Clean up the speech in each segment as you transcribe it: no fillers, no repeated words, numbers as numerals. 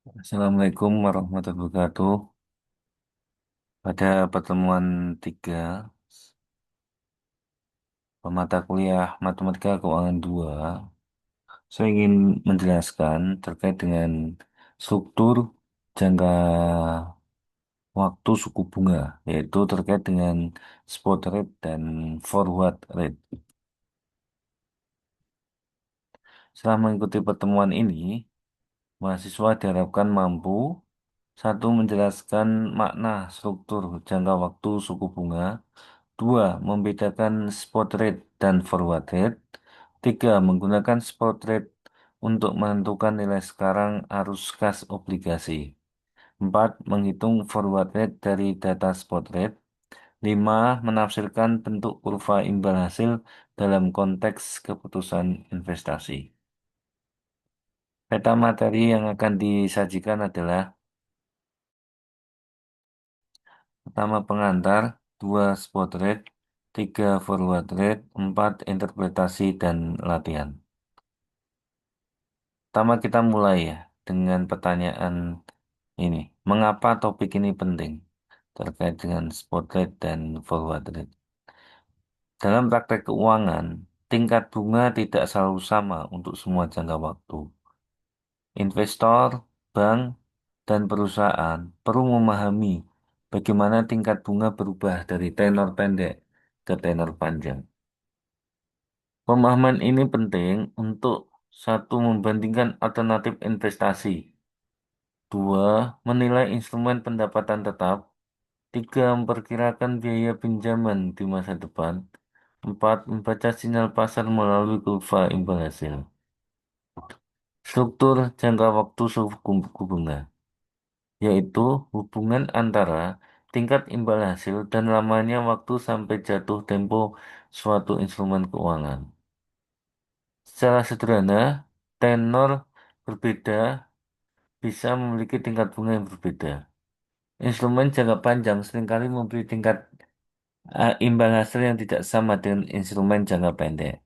Assalamualaikum warahmatullahi wabarakatuh. Pada pertemuan tiga mata kuliah Matematika Keuangan 2, saya ingin menjelaskan terkait dengan struktur jangka waktu suku bunga, yaitu terkait dengan spot rate dan forward rate. Setelah mengikuti pertemuan ini, mahasiswa diharapkan mampu satu, menjelaskan makna struktur jangka waktu suku bunga. Dua, membedakan spot rate dan forward rate. Tiga, menggunakan spot rate untuk menentukan nilai sekarang arus kas obligasi. Empat, menghitung forward rate dari data spot rate. Lima, menafsirkan bentuk kurva imbal hasil dalam konteks keputusan investasi. Peta materi yang akan disajikan adalah pertama pengantar, dua spot rate, tiga forward rate, empat interpretasi dan latihan. Pertama kita mulai ya dengan pertanyaan ini. Mengapa topik ini penting terkait dengan spot rate dan forward rate? Dalam praktek keuangan, tingkat bunga tidak selalu sama untuk semua jangka waktu. Investor, bank, dan perusahaan perlu memahami bagaimana tingkat bunga berubah dari tenor pendek ke tenor panjang. Pemahaman ini penting untuk satu, membandingkan alternatif investasi. Dua, menilai instrumen pendapatan tetap. Tiga, memperkirakan biaya pinjaman di masa depan. Empat, membaca sinyal pasar melalui kurva imbal hasil. Struktur jangka waktu suku bunga, yaitu hubungan antara tingkat imbal hasil dan lamanya waktu sampai jatuh tempo suatu instrumen keuangan. Secara sederhana, tenor berbeda bisa memiliki tingkat bunga yang berbeda. Instrumen jangka panjang seringkali memberi tingkat imbal hasil yang tidak sama dengan instrumen jangka pendek.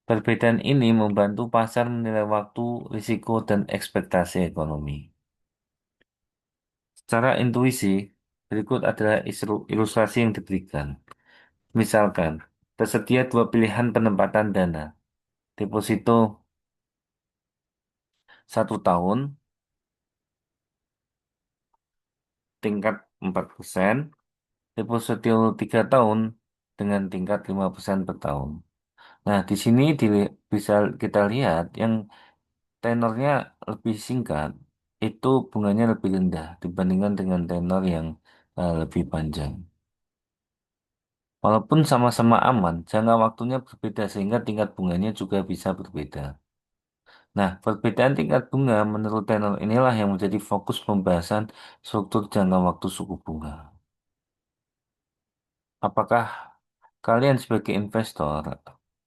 Perbedaan ini membantu pasar menilai waktu, risiko, dan ekspektasi ekonomi. Secara intuisi, berikut adalah ilustrasi yang diberikan. Misalkan, tersedia dua pilihan penempatan dana. Deposito 1 tahun, tingkat 4%. Deposito 3 tahun dengan tingkat 5% per tahun. Nah, di sini bisa kita lihat yang tenornya lebih singkat, itu bunganya lebih rendah dibandingkan dengan tenor yang lebih panjang. Walaupun sama-sama aman, jangka waktunya berbeda sehingga tingkat bunganya juga bisa berbeda. Nah, perbedaan tingkat bunga menurut tenor inilah yang menjadi fokus pembahasan struktur jangka waktu suku bunga. Apakah kalian sebagai investor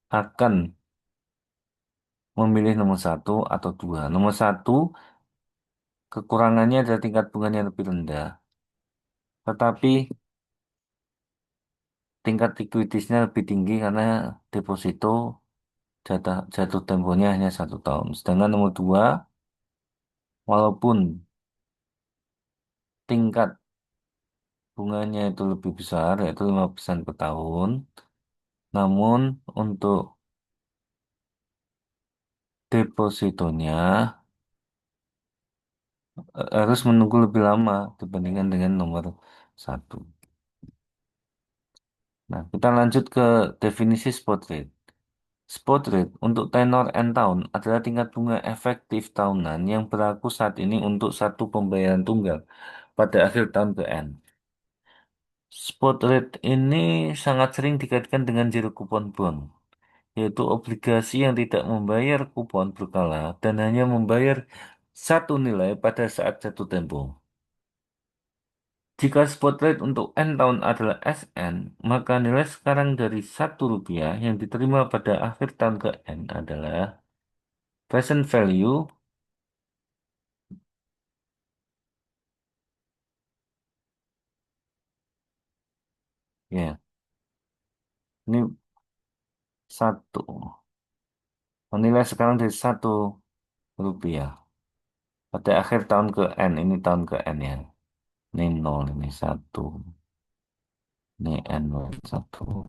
akan memilih nomor satu atau dua? Nomor satu, kekurangannya adalah tingkat bunganya lebih rendah, tetapi tingkat likuiditasnya lebih tinggi karena deposito jatuh temponya hanya 1 tahun. Sedangkan nomor dua, walaupun tingkat bunganya itu lebih besar, yaitu 5% per tahun, namun untuk depositonya harus menunggu lebih lama dibandingkan dengan nomor satu. Nah, kita lanjut ke definisi spot rate. Spot rate untuk tenor N tahun adalah tingkat bunga efektif tahunan yang berlaku saat ini untuk satu pembayaran tunggal pada akhir tahun ke N. Spot rate ini sangat sering dikaitkan dengan zero coupon bond, yaitu obligasi yang tidak membayar kupon berkala dan hanya membayar satu nilai pada saat jatuh tempo. Jika spot rate untuk N tahun adalah SN, maka nilai sekarang dari Rp1 yang diterima pada akhir tahun ke N adalah present value. Ya, ini satu. Nilai sekarang dari satu. rupiah. Pada akhir tahun ke N, ini tahun ke N ya. Ini nol, ini satu, ini N nol, satu.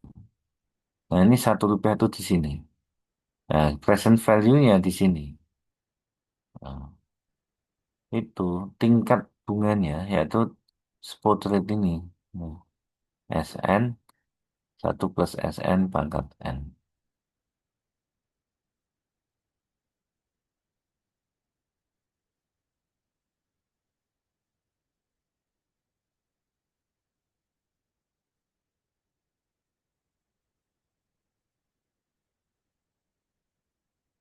Nah ini satu rupiah itu di sini. Nah, present value-nya di sini. Nah, itu tingkat bunganya yaitu spot rate ini. Nah, SN, satu plus SN pangkat N.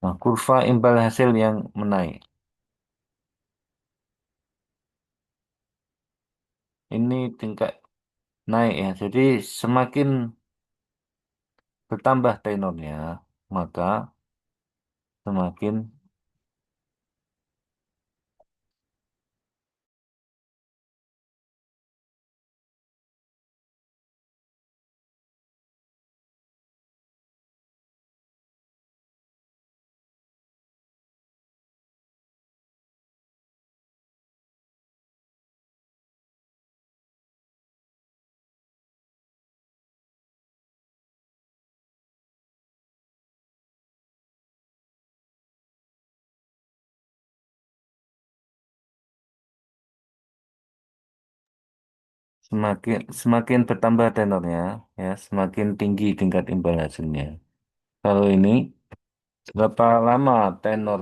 Nah, kurva imbal hasil yang menaik. Ini tingkat naik ya. Jadi semakin bertambah tenornya, maka semakin semakin semakin bertambah tenornya, ya semakin tinggi tingkat imbal hasilnya. Kalau ini berapa lama tenor?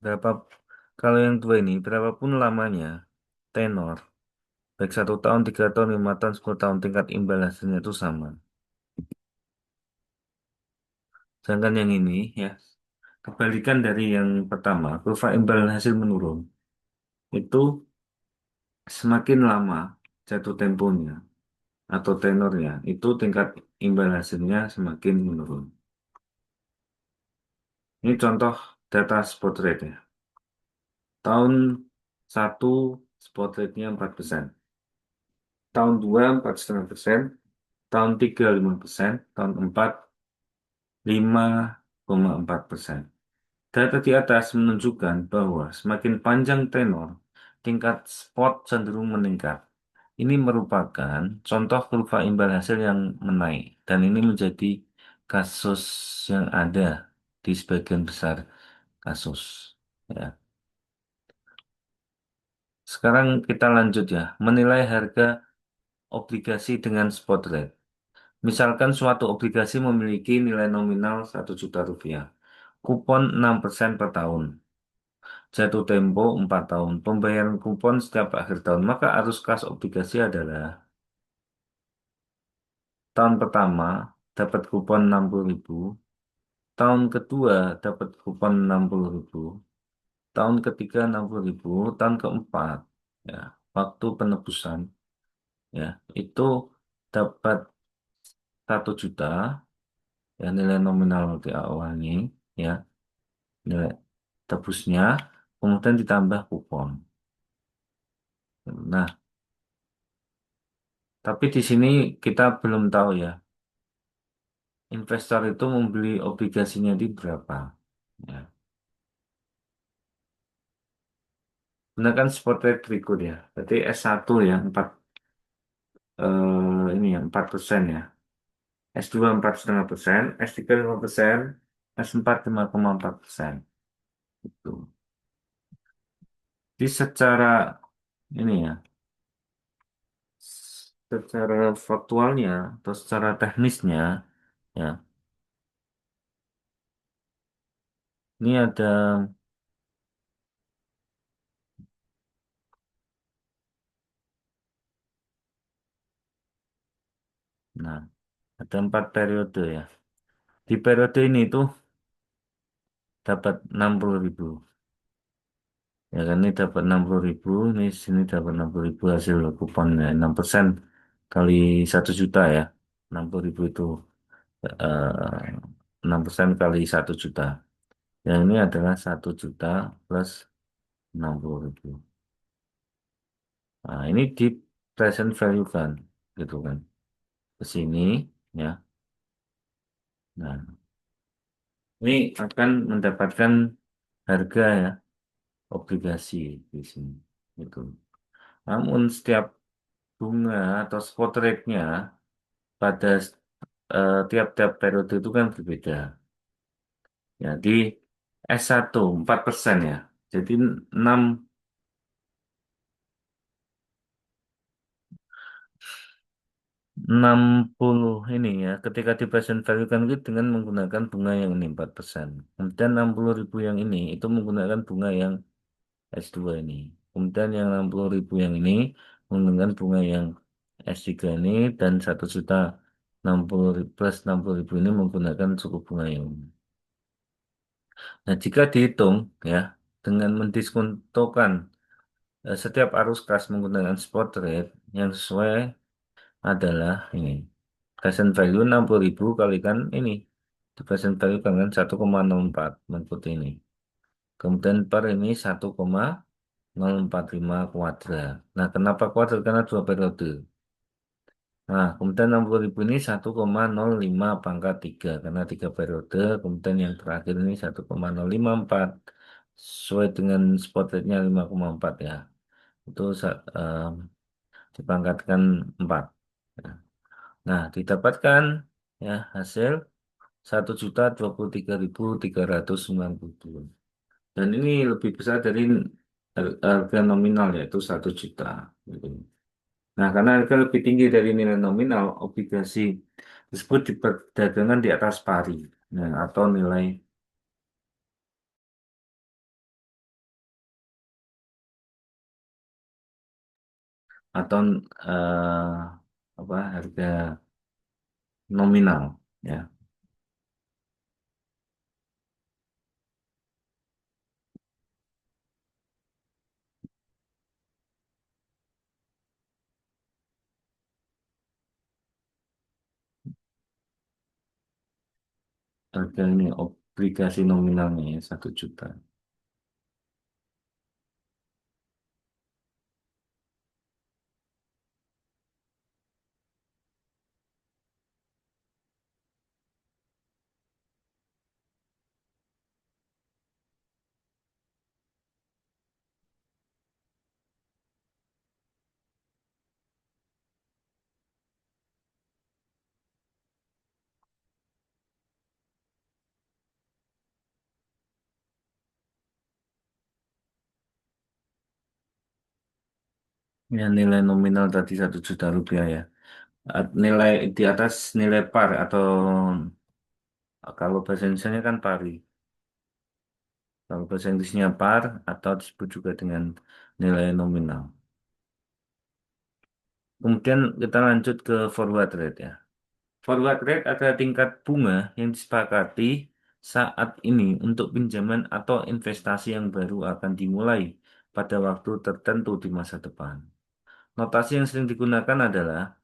Berapa kalau yang dua ini berapapun lamanya tenor, baik 1 tahun, 3 tahun, 5 tahun, 10 tahun, tingkat imbal hasilnya itu sama. Sedangkan yang ini ya kebalikan dari yang pertama, kurva imbal hasil menurun. Itu semakin lama jatuh temponya atau tenornya, itu tingkat imbal hasilnya semakin menurun. Ini contoh data spot rate ya. Tahun satu spot rate-nya 4%. Tahun 2 4,5%. Tahun 3 5%. Tahun 4 5,4%. Data di atas menunjukkan bahwa semakin panjang tenor, tingkat spot cenderung meningkat. Ini merupakan contoh kurva imbal hasil yang menaik, dan ini menjadi kasus yang ada di sebagian besar kasus. Ya. Sekarang kita lanjut ya, menilai harga obligasi dengan spot rate. Misalkan suatu obligasi memiliki nilai nominal 1 juta rupiah, kupon 6% per tahun, jatuh tempo 4 tahun, pembayaran kupon setiap akhir tahun, maka arus kas obligasi adalah tahun pertama dapat kupon 60.000, tahun kedua dapat kupon 60.000, tahun ketiga 60.000, tahun keempat ya waktu penebusan ya itu dapat 1 juta ya nilai nominal di awalnya ya nilai tebusnya kemudian ditambah kupon. Nah, tapi di sini kita belum tahu ya investor itu membeli obligasinya di berapa. Ya. Gunakan spot rate berikut ya. Berarti S1 ya 4% ya. S2 4,5%, S3 5%, S4 5,4%. Itu. Jadi secara ini ya, secara faktualnya atau secara teknisnya ya, ini ada nah Ada 4 periode ya. Di periode ini tuh dapat 60.000. Ya kan ini dapat 60.000, ini sini dapat 60.000 hasil kupon ya. 6% kali 1 juta ya. 60.000 itu 6% kali 1 juta. Yang ini adalah 1 juta plus 60.000. Nah, ini di present value kan, gitu kan. Ke sini ya. Nah, ini akan mendapatkan harga ya obligasi di sini. Gitu. Namun setiap bunga atau spot rate-nya pada tiap-tiap periode itu kan berbeda. Ya, di S1 4% ya. Jadi 6 60 ini ya, ketika di present value kan itu dengan menggunakan bunga yang ini 4%. Kemudian 60.000 yang ini itu menggunakan bunga yang S2 ini. Kemudian yang 60.000 yang ini menggunakan bunga yang S3 ini dan 1 juta 60 plus 60.000 ini menggunakan suku bunga yang ini. Nah, jika dihitung ya dengan mendiskontokan setiap arus kas menggunakan spot rate yang sesuai adalah ini. Present value 60.000 kalikan ini. Di present value kalikan 1,04 mengikuti ini. Kemudian per ini 1,045 kuadrat. Nah, kenapa kuadrat? Karena 2 periode. Nah, kemudian 60.000 ini 1,05 pangkat 3 karena 3 periode. Kemudian yang terakhir ini 1,054 sesuai dengan spot rate-nya 5,4 ya. Itu dipangkatkan 4. Nah, didapatkan ya hasil 1.023.392. Dan ini lebih besar dari harga nominal yaitu 1 juta. Gitu. Nah, karena harga lebih tinggi dari nilai nominal, obligasi tersebut diperdagangkan di atas pari, nah, atau eh, apa harga nominal ya. Harga ini obligasi nominalnya ya 1 juta. Ya, nilai nominal tadi 1 juta rupiah ya. Nilai di atas nilai par atau kalau bahasa Indonesia kan pari. Kalau bahasa Inggrisnya par atau disebut juga dengan nilai nominal. Kemudian kita lanjut ke forward rate ya. Forward rate adalah tingkat bunga yang disepakati saat ini untuk pinjaman atau investasi yang baru akan dimulai pada waktu tertentu di masa depan. Notasi yang sering digunakan adalah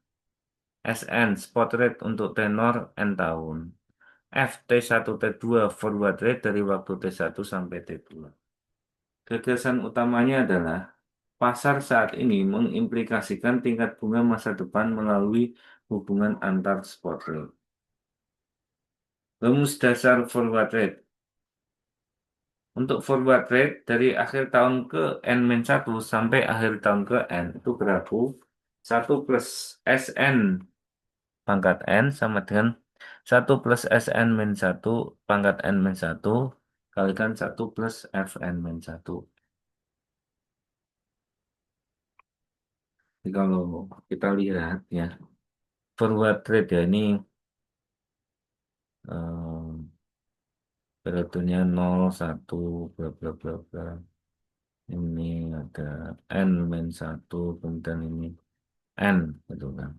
SN, spot rate untuk tenor N tahun. F, T1, T2, forward rate dari waktu T1 sampai T2. Gagasan utamanya adalah pasar saat ini mengimplikasikan tingkat bunga masa depan melalui hubungan antar spot rate. Rumus dasar forward rate. Untuk forward rate dari akhir tahun ke N-1 sampai akhir tahun ke N itu berlaku 1 plus SN pangkat N sama dengan 1 plus SN-1 pangkat N-1 kalikan 1 plus FN-1. Jadi kalau kita lihat ya, forward rate ya ini periodenya 0, 1, bla bla bla bla. Ini ada N-1, kemudian ini N gitu kan.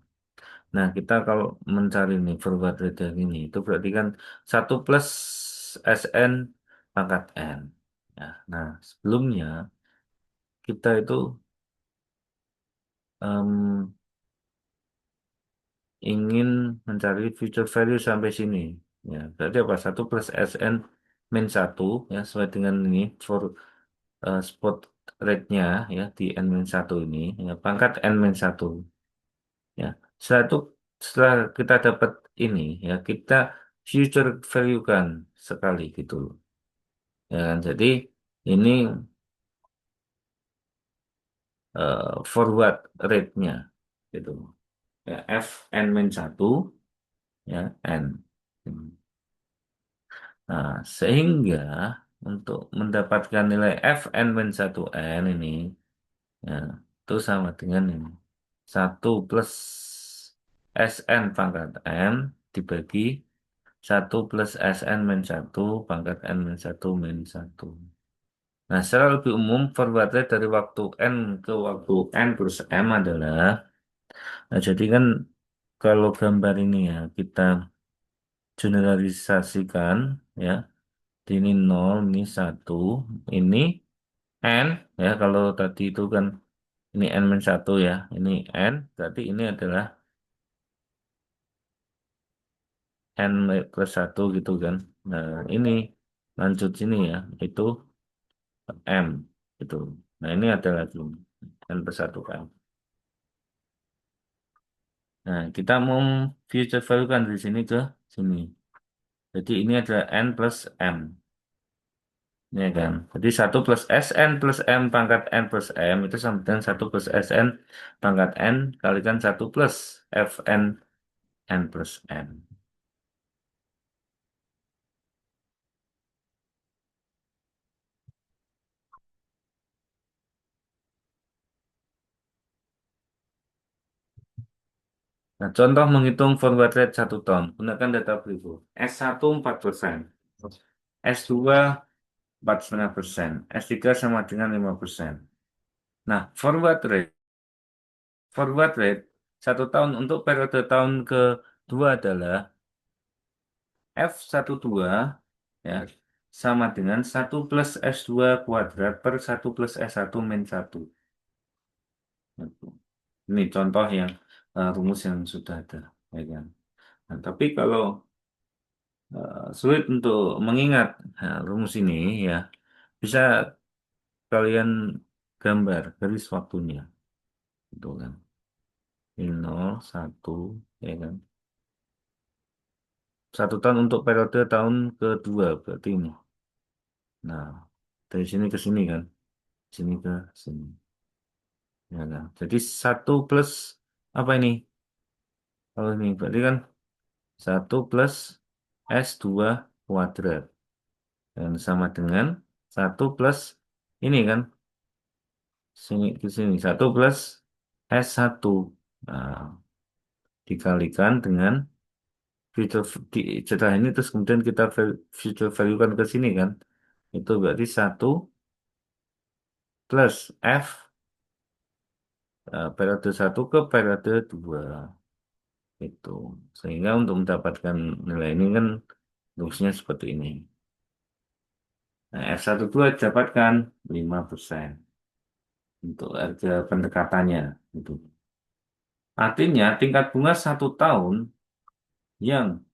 Nah, kita kalau mencari nih forward rate yang ini, itu berarti kan satu plus Sn pangkat N. Ya, nah, sebelumnya kita itu em, ingin mencari future value sampai sini. Ya, berarti apa? Satu plus Sn min satu ya, sesuai dengan ini, for spot rate-nya ya, di N min satu ini, ya, pangkat N min satu. Ya, setelah itu, setelah kita dapat ini, ya, kita future value kan sekali gitu loh. Ya kan? Jadi ini forward rate-nya gitu. Ya, F N min satu ya N. Nah, sehingga untuk mendapatkan nilai F N min satu N ini ya, itu sama dengan ini. Satu plus Sn pangkat N dibagi satu plus Sn min satu pangkat N min satu min satu. Nah, secara lebih umum, forward rate dari waktu N ke waktu N plus M adalah, nah, jadi kan kalau gambar ini ya, kita generalisasikan, ya, ini nol, ini satu, ini N, ya, kalau tadi itu kan, ini N min satu ya, ini N, berarti ini adalah N plus satu gitu kan. Nah, ini lanjut sini ya, itu M, itu. Nah, ini adalah N plus satu kan. Nah, kita mau future value kan dari sini ke sini. Jadi ini adalah N plus M. Ya kan? Jadi satu plus Sn plus M pangkat N plus M itu sama dengan satu plus Sn pangkat N kalikan satu plus Fn N plus M. Nah, contoh menghitung forward rate 1 tahun. Gunakan data berikut. S1 4%. S2 4,5%. S3 sama dengan 5%. Nah, forward rate 1 tahun untuk periode tahun kedua adalah F12 ya sama dengan satu plus S2 kuadrat per satu plus S1 min satu. Ini contoh yang rumus yang sudah ada. Ya kan? Nah, tapi kalau sulit untuk mengingat rumus ini ya bisa kalian gambar garis waktunya. Gitu kan. Ini 0, 1, ya kan. 1 tahun untuk periode tahun kedua berarti ini. Nah, dari sini ke sini kan. Sini ke sini. Ya kan? Jadi satu plus apa ini? Kalau ini berarti kan satu plus S2 kuadrat. Dan sama dengan satu plus ini kan. Sini ke sini. Satu plus S1. Nah, dikalikan dengan future setelah ini terus kemudian kita future value kan ke sini kan. Itu berarti satu plus F periode satu ke periode 2. Itu. Sehingga untuk mendapatkan nilai ini kan rumusnya seperti ini. Nah, F12 dapatkan 5% untuk harga pendekatannya. Itu. Artinya tingkat bunga 1 tahun yang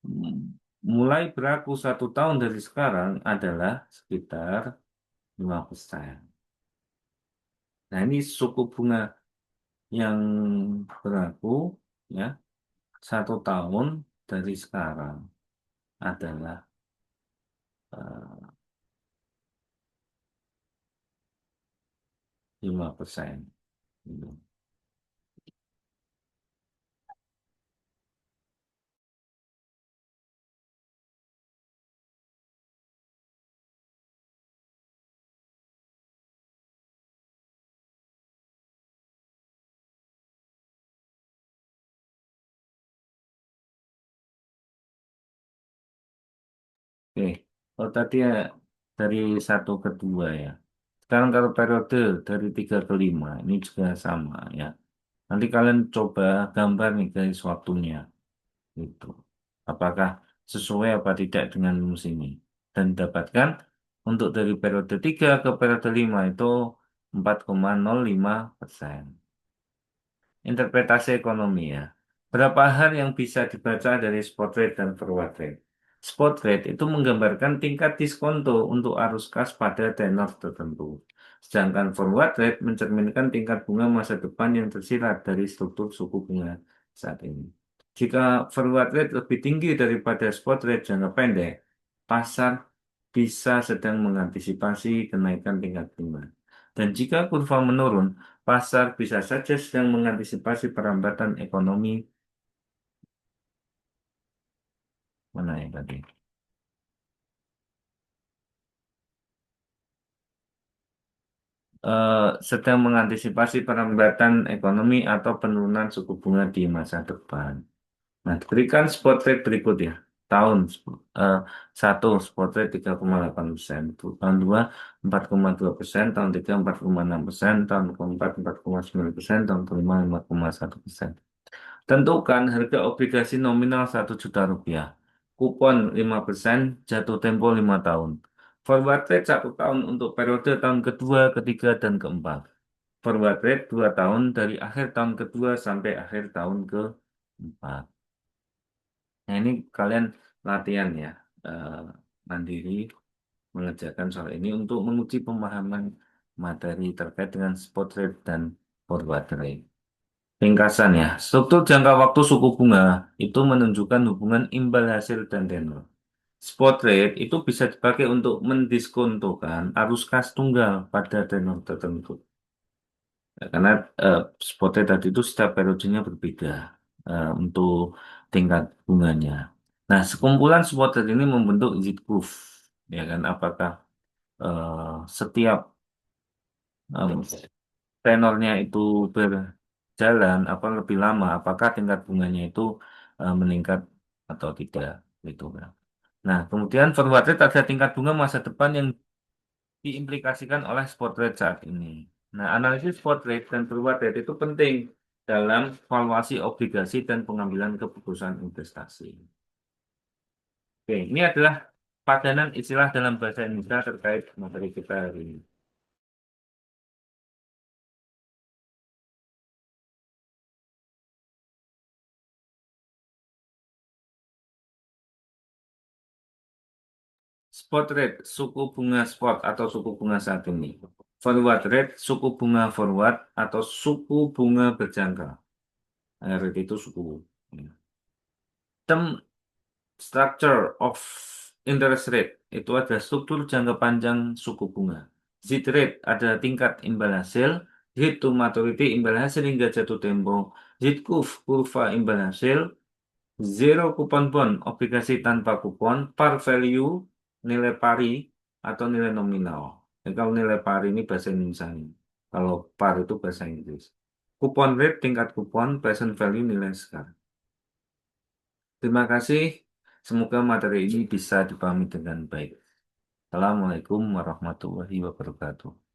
mm, mulai berlaku 1 tahun dari sekarang adalah sekitar 5%. Nah, ini suku bunga yang berlaku ya 1 tahun dari sekarang adalah 5%. Gitu. Oke, kalau tadi ya dari satu ke dua ya. Sekarang kalau periode dari 3 ke 5 ini juga sama ya. Nanti kalian coba gambar nih garis waktunya itu. Apakah sesuai apa tidak dengan rumus ini. Dan dapatkan untuk dari periode 3 ke periode 5 itu 4,05%. Interpretasi ekonomi ya. Berapa hal yang bisa dibaca dari spot rate dan forward rate? Spot rate itu menggambarkan tingkat diskonto untuk arus kas pada tenor tertentu. Sedangkan forward rate mencerminkan tingkat bunga masa depan yang tersirat dari struktur suku bunga saat ini. Jika forward rate lebih tinggi daripada spot rate jangka pendek, pasar bisa sedang mengantisipasi kenaikan tingkat bunga. Dan jika kurva menurun, pasar bisa saja sedang mengantisipasi perambatan ekonomi. Mana yang tadi? Eh, Sedang mengantisipasi perambatan ekonomi atau penurunan suku bunga di masa depan. Nah, diberikan spot rate berikut ya. Tahun eh, 1 spot rate 3,8%, tahun 2 4,2%, tahun 3 4,6%, tahun keempat 4,9%, tahun kelima 5,1%. Tentukan harga obligasi nominal 1 juta rupiah. Kupon 5%, jatuh tempo 5 tahun. Forward rate 1 tahun untuk periode tahun kedua, ketiga, dan keempat. Forward rate 2 tahun dari akhir tahun kedua sampai akhir tahun keempat. Nah ini kalian latihan ya, eh, mandiri mengerjakan soal ini untuk menguji pemahaman materi terkait dengan spot rate dan forward rate. Ringkasan ya, struktur jangka waktu suku bunga itu menunjukkan hubungan imbal hasil dan tenor. Spot rate itu bisa dipakai untuk mendiskontokan arus kas tunggal pada tenor tertentu. Ya, karena eh, spot rate tadi itu setiap periodenya berbeda untuk tingkat bunganya. Nah, sekumpulan spot rate ini membentuk yield curve. Ya kan, apakah setiap tenornya itu berjalan apa lebih lama, apakah tingkat bunganya itu meningkat atau tidak gitu kan. Nah, kemudian forward rate ada tingkat bunga masa depan yang diimplikasikan oleh spot rate saat ini. Nah, analisis spot rate dan forward rate itu penting dalam valuasi obligasi dan pengambilan keputusan investasi. Oke, ini adalah padanan istilah dalam bahasa Indonesia terkait materi kita hari ini. Spot rate, suku bunga spot atau suku bunga saat ini. Forward rate, suku bunga forward atau suku bunga berjangka. Rate itu suku. Ya. Term structure of interest rate itu ada struktur jangka panjang suku bunga. Z rate ada tingkat imbal hasil. Hit to maturity imbal hasil hingga jatuh tempo. Z curve kurva imbal hasil. Zero coupon bond, obligasi tanpa kupon, par value, nilai pari, atau nilai nominal. Kalau nilai pari ini bahasa Indonesia. Kalau par itu bahasa Inggris. Kupon rate, tingkat kupon, present value, nilai sekarang. Terima kasih. Semoga materi ini bisa dipahami dengan baik. Assalamualaikum warahmatullahi wabarakatuh.